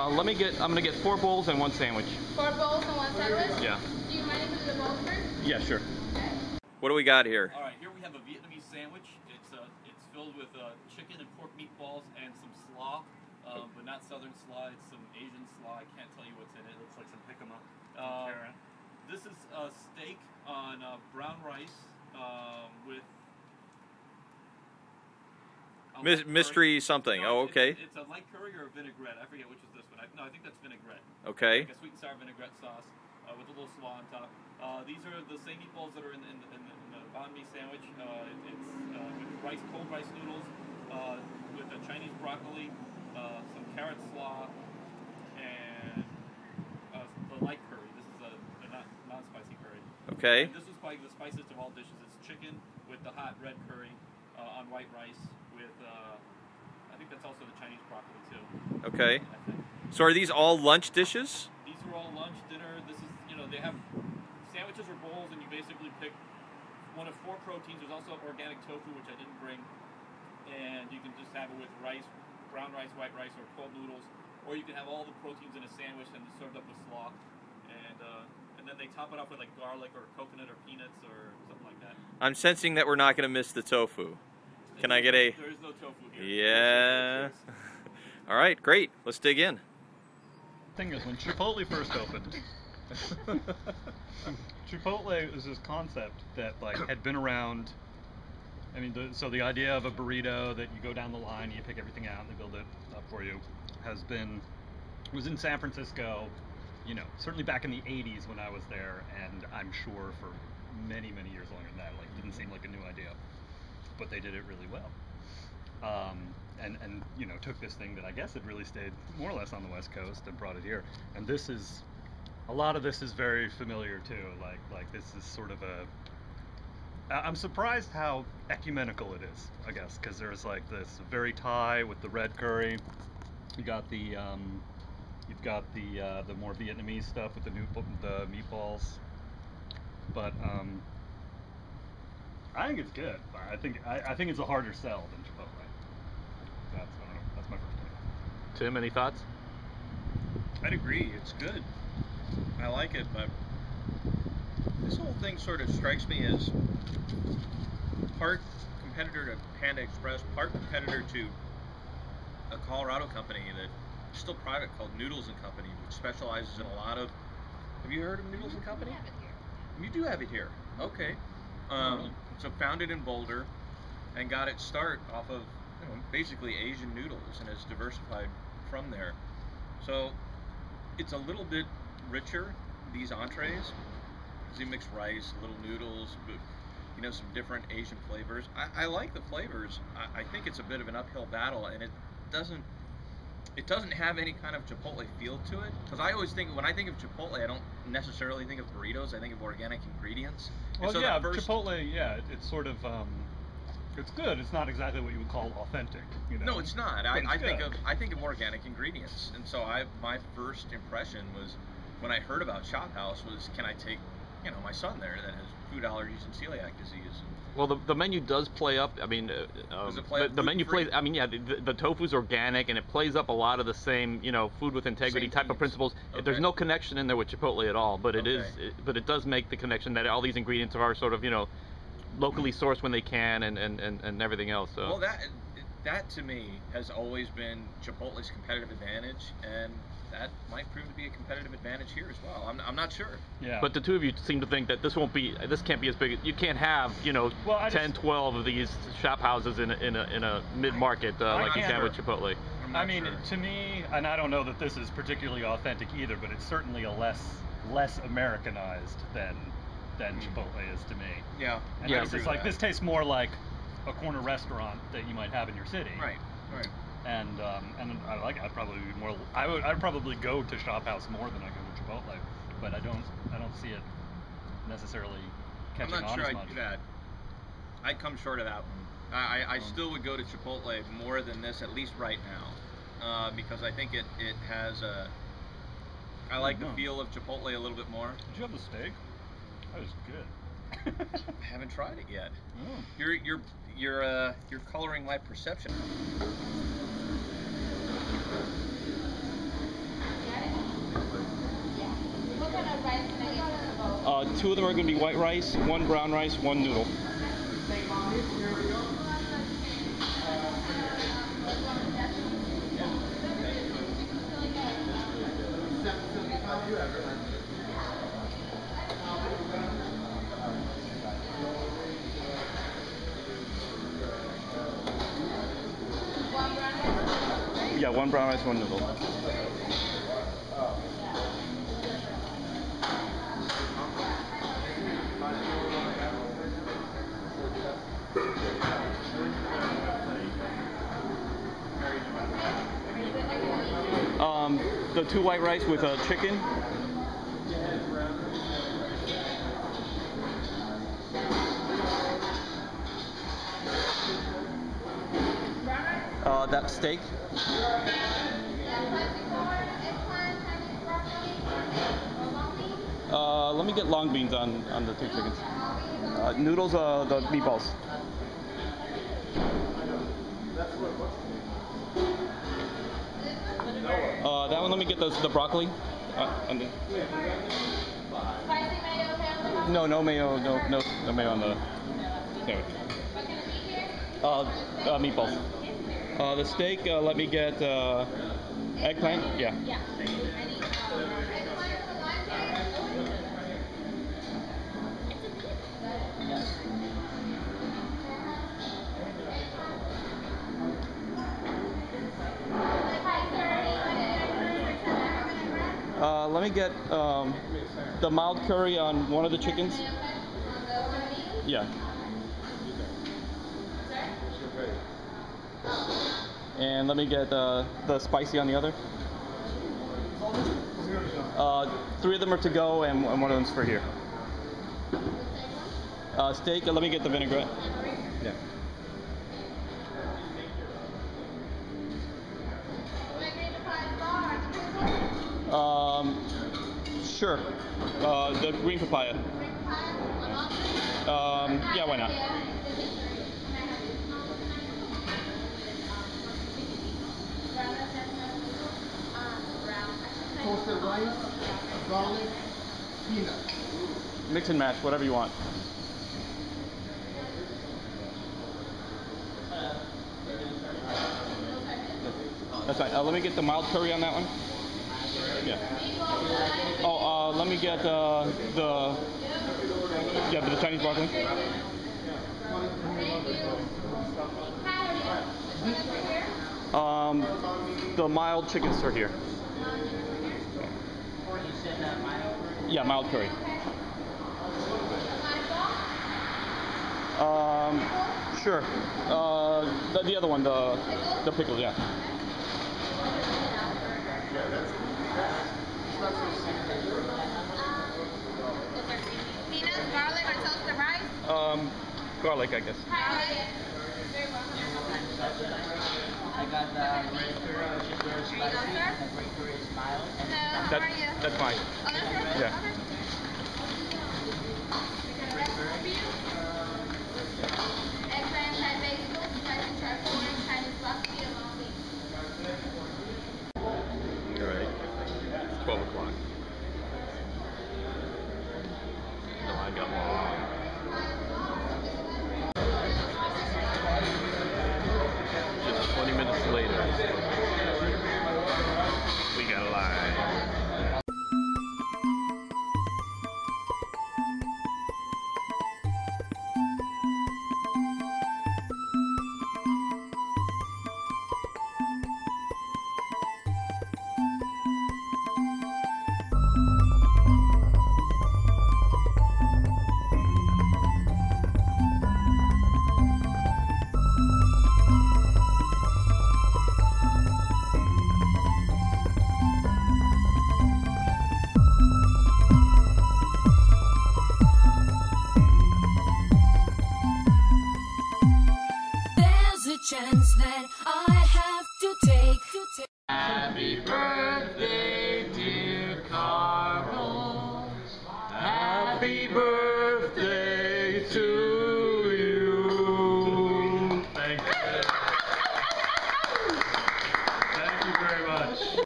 I'm gonna get 4 bowls and 1 sandwich. 4 bowls and 1 sandwich? Yeah. Do you mind if we do the bowls first? Yeah, sure. Okay. What do we got here? All right, here we have a Vietnamese sandwich. It's filled with chicken and pork meatballs and some slaw, but not southern slaw. It's some Asian slaw. I can't tell you what's in it. It looks like some jicama. This is a steak on brown rice with Mystery something. No, oh, okay. It's a light curry or a vinaigrette. I forget which is this one. I think that's vinaigrette. Okay. Like a sweet and sour vinaigrette sauce with a little slaw on top. These are the same meatballs that are in the banh mi sandwich. It's with cold rice noodles, with a Chinese broccoli, some carrot slaw, and the light curry. This is a non-spicy curry. Okay. And this is probably the spiciest of all dishes. It's chicken with the hot red curry on white rice with, I think that's also the Chinese broccoli too. Okay. So are these all lunch dishes? These are all lunch, dinner. This is, they have sandwiches or bowls, and you basically pick one of 4 proteins. There's also organic tofu, which I didn't bring, and you can just have it with rice, brown rice, white rice, or cold noodles, or you can have all the proteins in a sandwich and it's served up with slaw, and then they top it off with like garlic or coconut or peanuts or something like that. I'm sensing that we're not going to miss the tofu. Can I get a... There is no tofu here. Yeah. All right, great. Let's dig in. Thing is, when Chipotle first opened, Chipotle is this concept that had been around. I mean, so the idea of a burrito that you go down the line, you pick everything out, and they build it up for you, was in San Francisco, certainly back in the 80s when I was there, and I'm sure for many, many years longer than that. It didn't seem like a new idea, but they did it really well. And took this thing that I guess had really stayed more or less on the West Coast and brought it here. And a lot of this is very familiar too. Like this is sort of I'm surprised how ecumenical it is, I guess, because there's this very Thai with the red curry. You got the you've got the more Vietnamese stuff with the meatballs. But I think it's good. I think it's a harder sell than Chipotle. That's my first take. Tim, any thoughts? I'd agree. It's good. I like it, but this whole thing sort of strikes me as part competitor to Panda Express, part competitor to a Colorado company that's still private called Noodles and Company, which specializes in a lot of... Have you heard of Noodles and Company? We have it here. You do have it here. Okay. So founded in Boulder and got its start off of basically Asian noodles, and it's diversified from there. So it's a little bit richer, these entrees, because you mix rice, little noodles, but, some different Asian flavors. I like the flavors. I think it's a bit of an uphill battle, and it doesn't have any kind of Chipotle feel to it. Because I always think, when I think of Chipotle, I don't necessarily think of burritos. I think of organic ingredients. Well, so yeah, Chipotle, yeah, it's sort of, it's good. It's not exactly what you would call authentic. No, it's not. I think of organic ingredients, and so my first impression was when I heard about ShopHouse was, can I take my son there that has food allergies and celiac disease? Well, the menu does play up. I mean, the menu plays. I mean, yeah, the tofu's organic, and it plays up a lot of the same, food with integrity type of principles. Okay. There's no connection in there with Chipotle at all, but it does make the connection that all these ingredients are sort of, locally sourced when they can, and everything else. So. Well, that to me has always been Chipotle's competitive advantage, and that might prove to be a competitive advantage here as well. I'm not sure. Yeah. But the two of you seem to think that this can't be as big. You can't have 10, 12 of these shop houses in a mid-market like you can with Chipotle. I mean, to me, and I don't know that this is particularly authentic either, but it's certainly a less Americanized than Chipotle is to me. Yeah. And it's just this tastes more like a corner restaurant that you might have in your city. Right. And I like it. I'd probably go to ShopHouse more than I go to Chipotle, but I don't see it necessarily catching on as much. I'm not sure I'd do that. I'd come short of that one. I still would go to Chipotle more than this, at least right now, because I think it has a... I like the feel of Chipotle a little bit more. Did you have the steak? That was good. I haven't tried it yet. Oh. You're coloring my perception. 2 of them are going to be white rice, 1 brown rice, 1 noodle. Yeah, 1 brown rice, 1 noodle. The 2 white rice with a chicken. That steak. Let me get long beans on the 2 chickens. Noodles, the meatballs. That one, let me get the broccoli. And the... No mayo, no mayo on the sandwich. Meatballs. The steak, let me get eggplant. Yeah. Let me get the mild curry on one of the chickens. Yeah. And let me get the spicy on the other. 3 of them are to go, and 1 of them's for here. Steak, let me get the vinaigrette. Yeah. Sure. The green papaya. Yeah, why not? Toasted rice, garlic, peanuts. Mix and match, whatever you want. That's fine. Let me get the mild curry on that one. Yeah. Oh, let me get the Chinese broccoli. The mild chicken stir here. Yeah, mild curry. Sure. The other one, the pickles, yeah. Peanuts, garlic, or toasted rice? Garlic, I guess. I got the red curry, which is very spicy. The green curry is mild. Hello, how are you? That's fine. Oh, that's yours? Yeah. Okay. Eggplant, Thai basil, spicy charcoal, Chinese broccoli, and long beans. All right. It's 12 o'clock. No, I got one. Just 20 minutes later, we got a line. Chance that I have to take. Happy birthday.